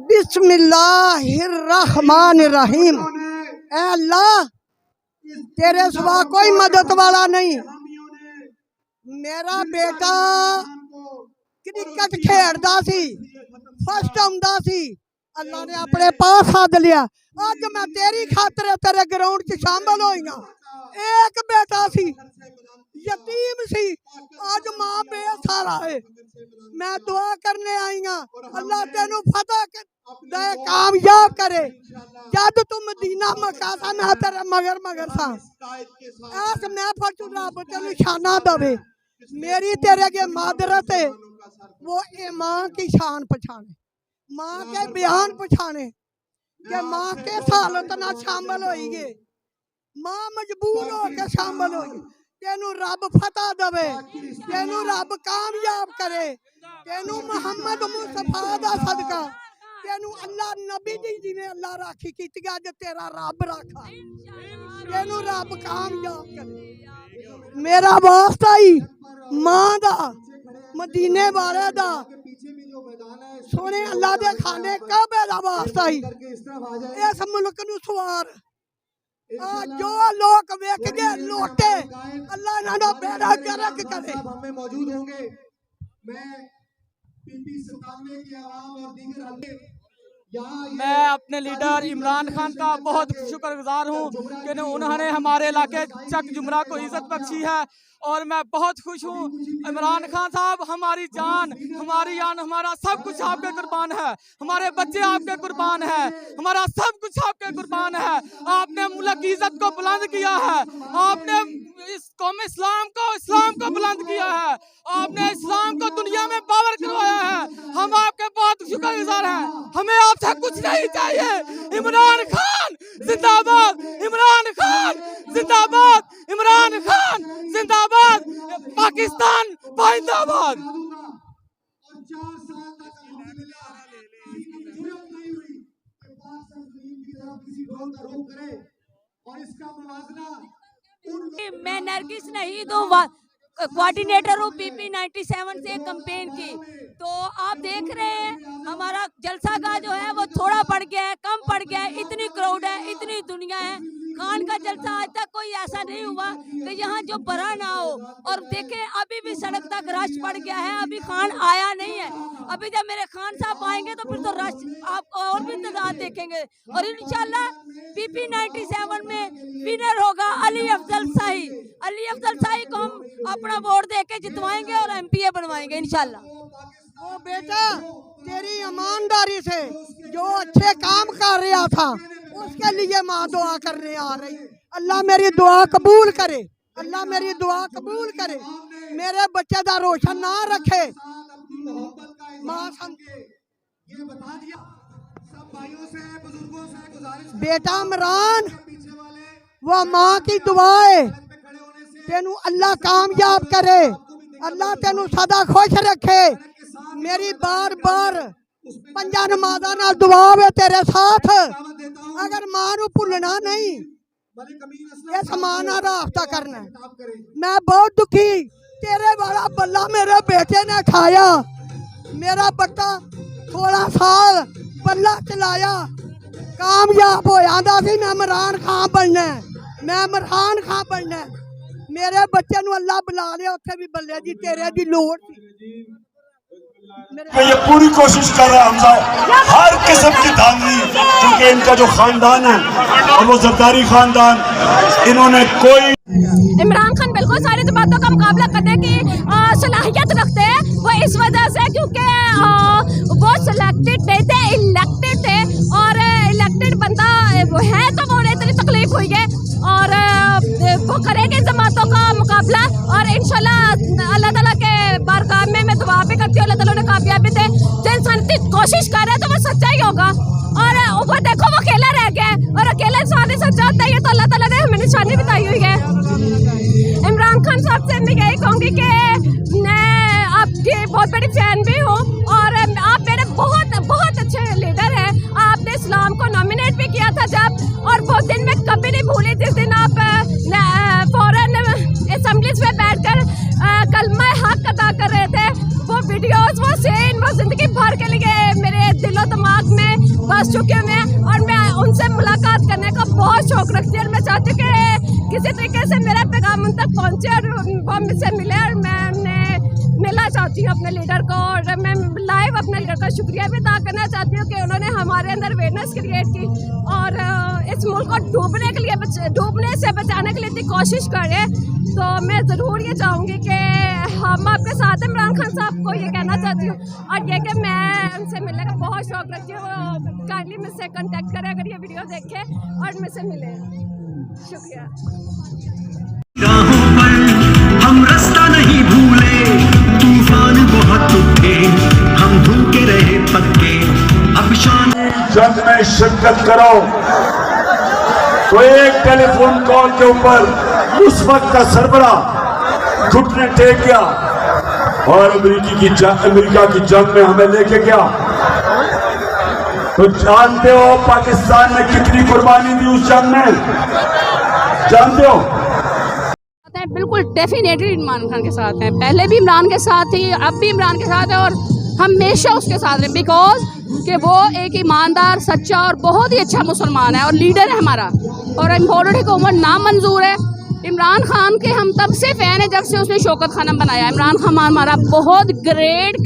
बिस्मिल्लाहिर्रहमानिर्रहीम। ऐ अल्लाह, तेरे सिवा कोई मदद वाला नहीं। मेरा बेटा क्रिकेट खेलदा सी, फर्स्ट आउंदा सी, अल्लाह ने अपने पास सद लिया। अज मैं तेरी खातर तेरे ग्राउंड च शामिल होई हां। एक बेटा सी, यतीम सी, आज मां बेसहारा है। मैं दुआ करने आई हां, अल्लाह तेनू फतह दे, कामयाब करे। जब तू मदीना मक्का सा, मैं तेरे मगर मगर सा। ऐस महफिल च रब तेनू शाना दवे। मेरी तेरे के मादरत है, वो ए माँ की शान पछाने, माँ के बयान पछाने कि माँ के हालत ना शामिल होई गे, माँ मजबूर हो के शामिल होई। तेनू रब फतह दवे, तेनू रब कामयाब करे, तेनू मोहम्मद मुस्तफा दा सदका, तेनू अल्लाह नबी दी जिवें अल्लाह राखी कीती अज तेरा रब राखा, तेनू रब कामयाब करे। मेरा वास्ता ही मां दा, मदीने वाले दा, सोने अल्लाह दे खाने काबे दा वास्ता ही इस मुल्क नू सवार। जो लोग वेख गए लोटे, अल्लाह इन्हां दा बेड़ा गर्क करे। मौजूद होंगे। मैं पीपी 97 की आवाम और दीगर मैं अपने लीडर इमरान खान का बहुत शुक्रगुजार हूँ कि उन्होंने हमारे इलाके चक जुमरा को इज्जत बख्शी है और मैं बहुत खुश हूँ। इमरान खान साहब, हमारी जान, हमारी आन, हमारा सब कुछ आपके कुर्बान है। हमारे बच्चे आपके कुर्बान है, हमारा सब कुछ आपके कुर्बान है। आपने मुल्क की इज्जत को बुलंद किया है, आपने इस कौम इस्लाम को बुलंद किया है, आपने इस्लाम को दुनिया में पावर करवाया है। हम आपके बहुत शुक्रगुजार हैं। हमें आपसे कुछ नहीं चाहिए। इमरान खान जिंदाबाद, इमरान खान जिंदाबाद, इमरान खान जिंदाबाद, पाकिस्तान जिंदाबाद। मैं नरगिस नहीं तो कोऑर्डिनेटर हूँ पीपी 97 से कैंपेन की। तो आप देख रहे हैं हमारा जलसा का जो है वो थोड़ा बढ़ गया है, कम पड़ गया है। इतनी क्राउड है, इतनी दुनिया है। खान का जलसा आज तक कोई ऐसा नहीं हुआ कि यहाँ जो भरा ना हो। और देखें अभी भी सड़क तक रश पड़ गया है, अभी खान आया नहीं है। अभी जब मेरे खान साहब आएंगे तो फिर तो रश आप और भी तादाद देखेंगे। और इंशाल्लाह पीपी 97 में विनर होगा अली अफजल शाही। अली अफजल शाही को हम अपना वोट दे के जितवाएंगे और एमपीए बनवाएंगे इंशाल्लाह। ओ बेटा, तेरी ईमानदारी से जो अच्छे काम कर रहा था उसके लिए माँ दुआ करने आ रही। अल्लाह मेरी दुआ कबूल करे, अल्लाह मेरी दुआ कबूल करे, मेरे बच्चे दा रोशन ना रखे। माँ बेटा इमरान, वो माँ की दुआ है, तेनू अल्लाह कामयाब करे, अल्लाह तेनू सदा खुश रखे। मेरी बार बार पंजा नमाज़ा नाल दुआ है तेरे साथ। अगर मां नू भुलना नहीं, इस मां नाल राबता करना। मैं बहुत दुखी, तेरे वाला बल्ला मेरे बेटे ने खाया। मेरा बच्चा 16 साल बल्ला चलाया, कामयाब हो जाता सी। मैं इमरान खान बनना, मैं इमरान खान बनना। मेरे बच्चे नू अल्लाह बुला लिया, उत्थे भी बल्ले जी तेरे दी लोड़ सी। ये पूरी कोशिश कर रहा है हमजा हर किस्म की धांधली, क्योंकि इनका जो खानदान है और वो जरदारी खानदान, इन्होंने कोई इमरान खान बिल्कुल सारी बातों का मुकाबला करने की सलाहियत रखते हैं। वो इस वजह से क्योंकि वो सिलेक्टेड नहीं थे, इलेक्टेड थे। और इलेक्टेड बंदा वो है तो वो इतनी तकलीफ हुई है और वो करेंगे जमातों का मुकाबला। और इंशाल्लाह अल्लाह ताला के बारगाह में मैं दुआ भी करती हूँ अल्लाह ताला ने कामयाबी दे। जो इंसान इतनी कोशिश कर रहा है तो वो सच्चा ही होगा। और वो देखो वो अकेला रह गया और अकेला इंसान ही सच्चा होता है। ये तो अल्लाह ताला ने हमें निशानी बताई हुई है। इमरान खान साहब से मैं यही कहूँगी कि मैं आपकी बहुत बड़ी फैन भी हूँ और आप मेरे बहुत बहुत अच्छे लीडर हैं। आपने इस्लाम को नॉमिनेट भी किया था जब, और वो दिन मैं कभी नहीं भूली जिस दिन आप फॉरेन असेंबलीज में बैठकर कलमा हक अदा कर रहे थे। वो वीडियोस, वो सीन, वो जिंदगी भर के लिए मेरे दिलो दिमाग में बस चुकी हूँ मैं, और मैं उनसे मुलाकात करने का बहुत शौक रखती हूँ। और मैं चाहती हूँ कि किसी तरीके से मेरा पैगाम उन तक पहुँचे और वो मुझसे मिले, और मैं मिलना चाहती हूँ अपने लीडर को। और मैं लाइव अपने लीडर का शुक्रिया भी अदा करना चाहती हूँ कि उन्होंने हमारे अंदर अवेयरनेस क्रिएट की और इस मुल्क को डूबने से बचाने के लिए इतनी कोशिश करें। तो मैं ज़रूर ये चाहूँगी कि हम आपके साथ हैं। इमरान खान साहब को ये कहना चाहती हूँ, और ये कि मैं उनसे मिलने का बहुत शौक रखती हूँ। काइंडली मुझसे कांटेक्ट करें अगर ये वीडियो देखें और मुझसे मिले। शुक्रिया। हम रास्ता नहीं भूले, तूफान बहुत उठे, हम भूखे रहे पक्के, अब शान जंग में शिरकत करो तो एक टेलीफोन कॉल के ऊपर उस वक्त का सरबराह घुटने टेक गया और अमेरिका की जंग में हमें लेके गया। तो जानते हो पाकिस्तान ने कितनी कुर्बानी दी उस जंग में, जानते हो? बिल्कुल डेफिनेटली इमरान खान के साथ हैं, पहले भी इमरान के साथ थी, अब भी इमरान के साथ है और हमेशा उसके साथ हैं, बिकॉज कि वो एक ईमानदार, सच्चा और बहुत ही अच्छा मुसलमान है और लीडर है हमारा। और इम्पोर्टेड हुकूमत नामंजूर है। इमरान खान के हम तब से फ़ैन है जब से उसने शौकत खानम बनाया। इमरान खान हमारा बहुत ग्रेट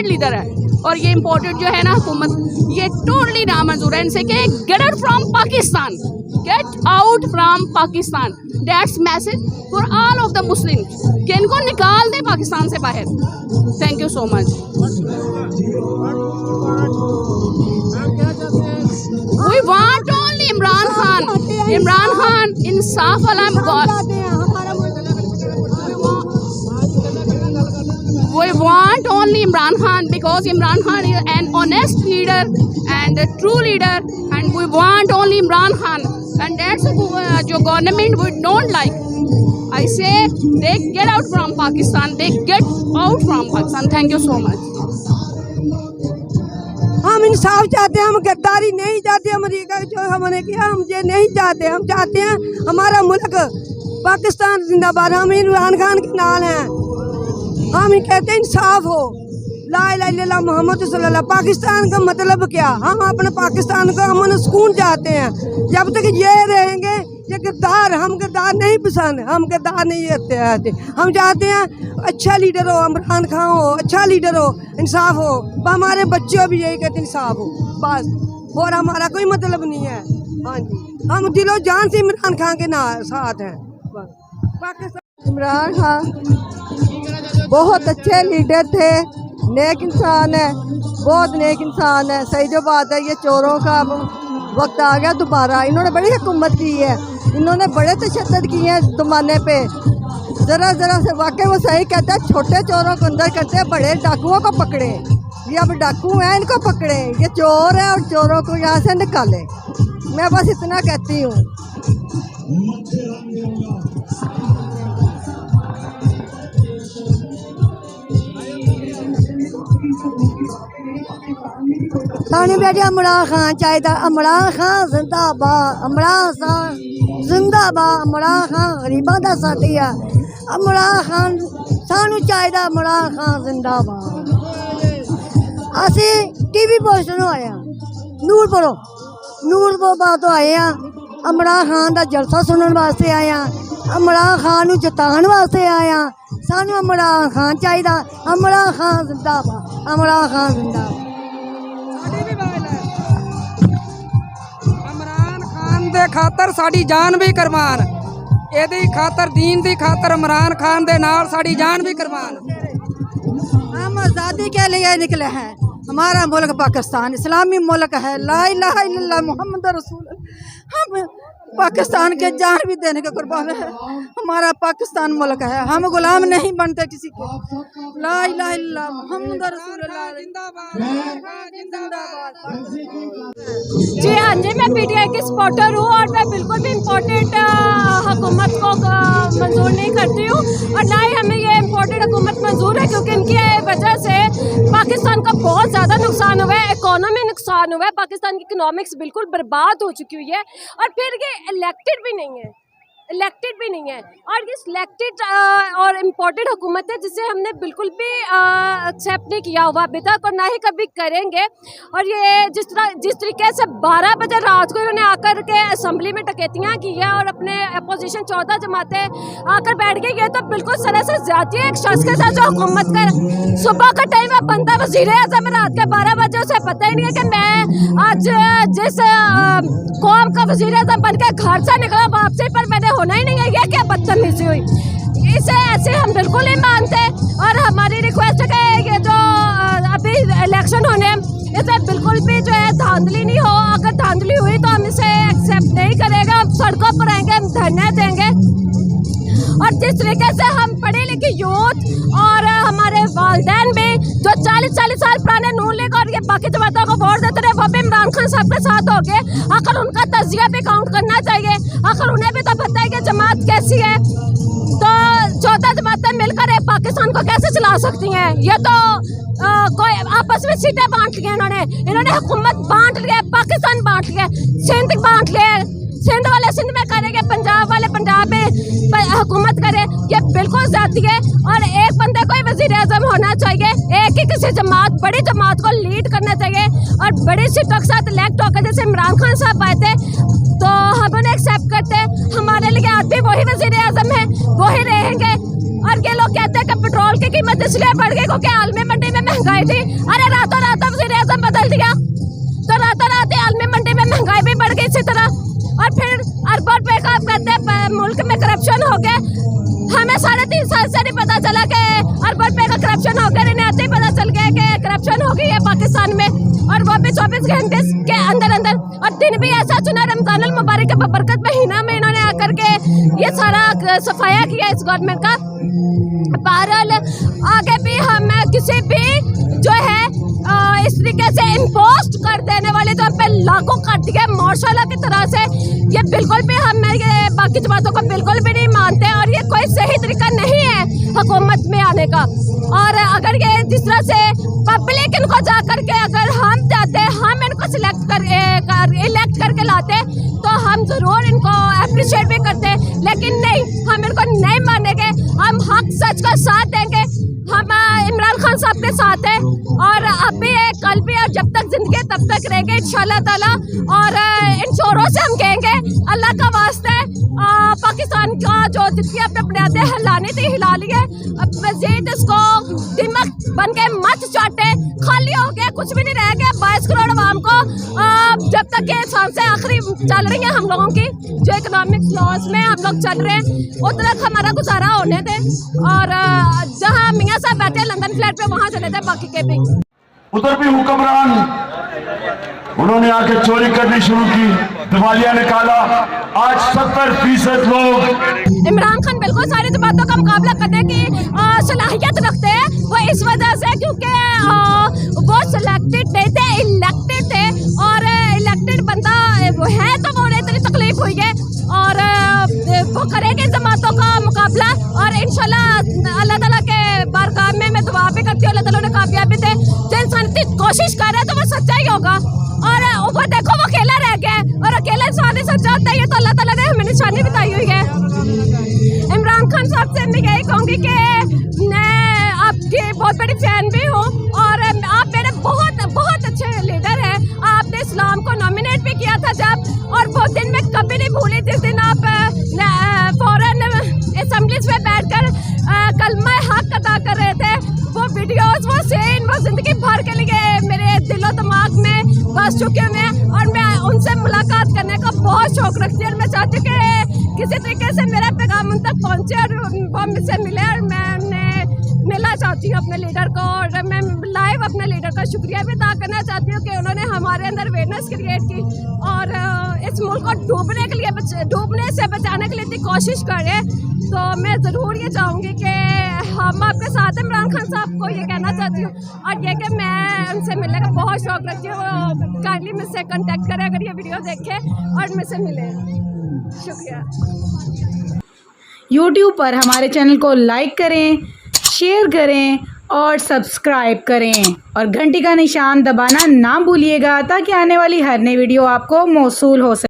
लीडर है और ये इम्पोर्टेड जो है ना हुकूमत, ये टोटली नामंजूर है। इनसे कि get out from Pakistan, get out from Pakistan, that's message for all of the Muslims कि इनको निकाल दें पाकिस्तान से बाहर। Thank you so much. We want only Imran Khan इंसाफ वाला। We want only Imran Khan because Imran Khan is an honest leader and a true leader, and we want only Imran Khan, and that's जो government we don't like. I say they get out from Pakistan, they get out from Pakistan. Thank you so much. हम इंसाफ चाहते हैं, हम गद्दारी नहीं चाहते। America जो हमने किया हम ये नहीं चाहते। हम चाहते हैं हमारा मुल्क पाकिस्तान जिंदाबाद। हम इमरान खान के नाल हैं। हम कहते हैं इंसाफ हो, ला इलाहा इल्लल्लाह मोहम्मद सल्लल्लाहु। पाकिस्तान का मतलब क्या? हम अपने पाकिस्तान को अमन सुकून चाहते हैं। जब तक ये रहेंगे ये गद्दार, हम गद्दार नहीं पसंद, हम गद्दार नहीं रहते। हम चाहते हैं अच्छा लीडर हो, इमरान खान हो, अच्छा लीडर हो, इंसाफ हो। हमारे बच्चे भी यही कहते हैं इंसाफ हो बस, और हमारा कोई मतलब नहीं है। हाँ जी, हम दिलो जान से इमरान खान के साथ हैं बस। पाकिस्तान इमरान खान बहुत अच्छे लीडर थे, नेक इंसान है, बहुत नेक इंसान है। सही जो बात है, ये चोरों का वक्त आ गया दोबारा। इन्होंने बड़ी हुकूमत की है, इन्होंने बड़े तशद्दुद किए हैं ज़माने पे। ज़रा से वाकई वो सही कहता है, छोटे चोरों को अंदर करते हैं, बड़े डाकुओं को पकड़े। ये अब डाकू हैं, इनको पकड़े। ये चोर है और चोरों को यहाँ से निकाले। मैं बस इतना कहती हूँ। सानी बेटे इमरान खान चाहिए। इमरान खान जिंदाबाद, इमरान खान जिंदाबाद। इमरान खान गरीबों का साथी है। इमरान खान सानू चाहिए, इमरान खान जिंदाबाद। असी टीवी पोस्टरों आए हैं, नूरपुर तो आए हैं। इमरान खान का जलसा सुनने वास्ते आए हैं, इमरान खान को जिताने वास्ते आए हैं। सानू इमरान खान चाहिए, इमरान खान जिंदाबाद, इमरान खान जिंदाबाद। इमरान खान दे खातर साड़ी जान भी कुर्बान, एदी खातर दीन दी खातर इमरान खान दे नाल साड़ी जान भी कुर्बान। हम आज़ादी के लिए निकले हैं। हमारा मुल्क पाकिस्तान इस्लामी मुल्क है। ला इलाहा इल्लल्लाह मोहम्मद रसूलुल्लाह। हम पाकिस्तान के जान भी देने के कुर्बान है। हमारा पाकिस्तान मुल्क है, हम गुलाम नहीं बनते किसी के। ला इलाहा इल्लल्लाह मोहम्मद रसूलुल्लाह जिंदाबाद। जी हाँ जी, मैं पीटीआई की सपोर्टर हूँ और मैं बिल्कुल भी इम्पोर्टेड हुकूमत को मंजूर नहीं करती हूँ, और ना ही हमें ये इम्पोर्टेड हुकूमत मंजूर है, क्योंकि इनकी वजह से पाकिस्तान का बहुत ज़्यादा नुकसान हुआ है, इकोनॉमी नुकसान हुआ है। पाकिस्तान की इकोनॉमिक्स बिल्कुल बर्बाद हो चुकी हुई है, और फिर ये इलेक्टेड भी नहीं है। इलेक्टेड भी नहीं है। और ये सिलेक्टेड और इम्पोर्टेड हुकूमत है जिसे हमने बिल्कुल भी एक्सेप्ट नहीं किया हुआ अभी तक और ना ही कभी करेंगे। और ये जिस तरीके से 12 बजे रात को इन्होंने आकर के असम्बली में डकैतियाँ की है और अपने अपोजिशन 14 जमातें आकर बैठ गई, ये तो बिल्कुल सरासर ज्यादती है एक शख्स के साथ जो हुकूमत कर। सुबह का टाइम है, बनता वज़ीर आज़म रात के 12 बजे, उसे पता ही नहीं है कि मैं आज जिस कौम का वज़ीर आज़म बन के घर से निकला वापसी पर मैंने होना ही नहीं है। ये क्या बदतमीजी हुई, इसे ऐसे हम बिल्कुल नहीं मानते। और हमारी रिक्वेस्ट है कि ये जो अभी इलेक्शन होने इसे बिल्कुल भी जो है धांधली नहीं हो। अगर धांधली हुई तो हम इसे एक्सेप्ट नहीं करेंगे, हम सड़कों पर आएंगे, हम धरने देंगे। और जिस तरीके से हम पढ़े लिखे यूथ और हमारे वालिदैन भी जो 40-40 साल पुराने नून लीग और ये बाकी जमातों को वोट देते रहे, वो भी इमरान खान साहब के साथ हो गए। आखिर उनका तजिया भी काउंट करना चाहिए, आखिर उन्हें भी तो पता है कि जमात कैसी है। तो 14 जमातें मिलकर एक पाकिस्तान को कैसे चला सकती हैं? ये तो कोई आपस में सीटें बांट ली इन्होंने हुकूमत बांट लिया, पाकिस्तान बांट लिया, सिंध बांट लिया। सिंध वाले सिंध में करेंगे, पंजाब वाले पंजाब में हुकूमत करे, ये बिल्कुल ज्यादती है। और एक बंदे को ही वज़ीर आज़म होना चाहिए, एक ही किसी जमात बड़ी जमात को लीड करना चाहिए। और बड़ी सीटों के साथ इलेक्ट होकर जैसे इमरान खान साहब आए थे तो हम उन्हें एक्सेप्ट करते, हमारे लिए आज भी वही वज़ीर आज़म है, वही रहेंगे। और ये लोग कहते हैं कि पेट्रोल की कीमत इसलिए बढ़ गई क्योंकि आलमी मंडी में महंगाई थी। अरे रातों रात वज़ीर आज़म बदल दिया तो रातों रात आलमी मंडी में महंगाई भी बढ़ गई इसी तरह। और फिर अरबों रुपए का आप कहते हैं मुल्क में करप्शन हो गया, हमें 3.5 साल से नहीं पता चला कि अरबों रुपए का करप्शन हो गया, इन्हें आते ही पता चल गया कि करप्शन हो गई है पाकिस्तान में। और वो भी 24 घंटे के अंदर अंदर, और दिन भी ऐसा चुना रमजान अल मुबारक के बरकत महीना में इन्होंने आकर के ये सारा सफाया किया इस गवर्नमेंट का। बहरहाल आगे भी हम किसी भी जो है इस तरीके से इम्पोस्ट कर देने वाले जो हम पे लागू कर दिया माशाल्लाह की तरह से, ये बिल्कुल भी हम ये बाकी जमातों को बिल्कुल भी नहीं मानते। और ये कोई सही तरीका नहीं है हुकूमत में आने का। और अगर ये जिस तरह से पब्लिक इनको जा करके अगर हम जाते, हम इनको इलेक्ट करके लाते तो हम जरूर इनको अप्रिशिएट भी करते, लेकिन नहीं, हम इनको नहीं मानेंगे। हम हक सच का साथ देंगे, हम इमरान खान साहब के साथ हैं और अब भी है, कल भी, और जब तक जिंदगी तब तक रहेंगे इंशाल्लाह ताला। और इन शोरों से हम कहेंगे अल्लाह का वास्ते पाकिस्तान का जो जितनी अपने बुनियादें हिलानी थी हिला लिए, अब मजीद इसको दिमाग बन के मत चाटे, खाली हो गया, कुछ भी नहीं रह गया। 22 करोड़ आवाम को जब तक ये सांसें आखिरी चल रही हैं हम लोगों की, जो इकोनॉमिक्स लॉस में हम लोग चल रहे हैं, उस तक हमारा गुजारा होने दें। और जहाँ मियाँ साहब बैठे लंदन फ्लैट पे वहाँ चले थे, बाकी के भी उधर भी हुक्मरान उन्होंने आके चोरी करनी शुरू की, दिवालिया निकाला। आज 70% लोग इमरान खान बिल्कुल सारी जमातों का मुकाबला करने की सलाहियत रखते हैं। वो इस वजह से क्योंकि वो सिलेक्टेड नहीं थे, इलेक्टेड थे। और इलेक्टेड बंदा वो है तो वो इतनी तकलीफ हुई है और वो करेंगे जमातों का मुकाबला। और इंशाल्लाह अल्लाह ताला के बारगाह में मैं दुआ भी करती हूँ अल्लाह ताला ने कामयाबी दे। जो इंसान इतनी कोशिश कर रहा है तो वो सच्चा ही होगा। और वो देखो वो अकेला रह गया, और अकेला इंसान ही सच्चा होता है, ये तो अल्लाह ताला ने हमें निशानी बताई हुई है। इमरान खान साहब से मैं यही कहूँगी कि मैं आपकी बहुत बड़ी फैन भी हूँ और आप मेरे बहुत बहुत अच्छे लीडर हैं। आपने इस्लाम को नॉमिनेट भी किया था जब, और वो दिन मैं कभी नहीं भूली जिस दिन आप फॉरेन असेंबलीज में बैठकर कलमा हक अदा कर रहे थे। वो वीडियोस, वो सीन, वो जिंदगी भर के लिए मेरे दिलो दिमाग में बस चुके हुए हैं। और मैं उनसे मुलाकात करने का बहुत शौक रखती हूँ और मैं चाहती हूँ कि किसी तरीके से मेरा पैगाम उन तक पहुँचे और वो मुझसे मिले। और मैं उन्हें मिलना चाहती हूँ अपने लीडर को, और मैं लाइव अपने लीडर का शुक्रिया भी अदा करना चाहती हूँ कि उन्होंने हमारे अंदर अवेयरनेस क्रिएट की और इस मुल्क को डूबने से बचाने के लिए इतनी कोशिश करें। तो मैं ज़रूर ये चाहूँगी कि हम आपके साथ इमरान खान साहब को ये कहना चाहती हूँ, और ये कि मैं उनसे मिलने का बहुत शौक रखती हूँ। वो काइंडली मुझसे कांटेक्ट करें अगर ये वीडियो देखें और मुझसे मिले। शुक्रिया। YouTube पर हमारे चैनल को लाइक करें, शेयर करें और सब्सक्राइब करें और घंटी का निशान दबाना ना भूलिएगा ताकि आने वाली हर नई वीडियो आपको मौसूल हो सके।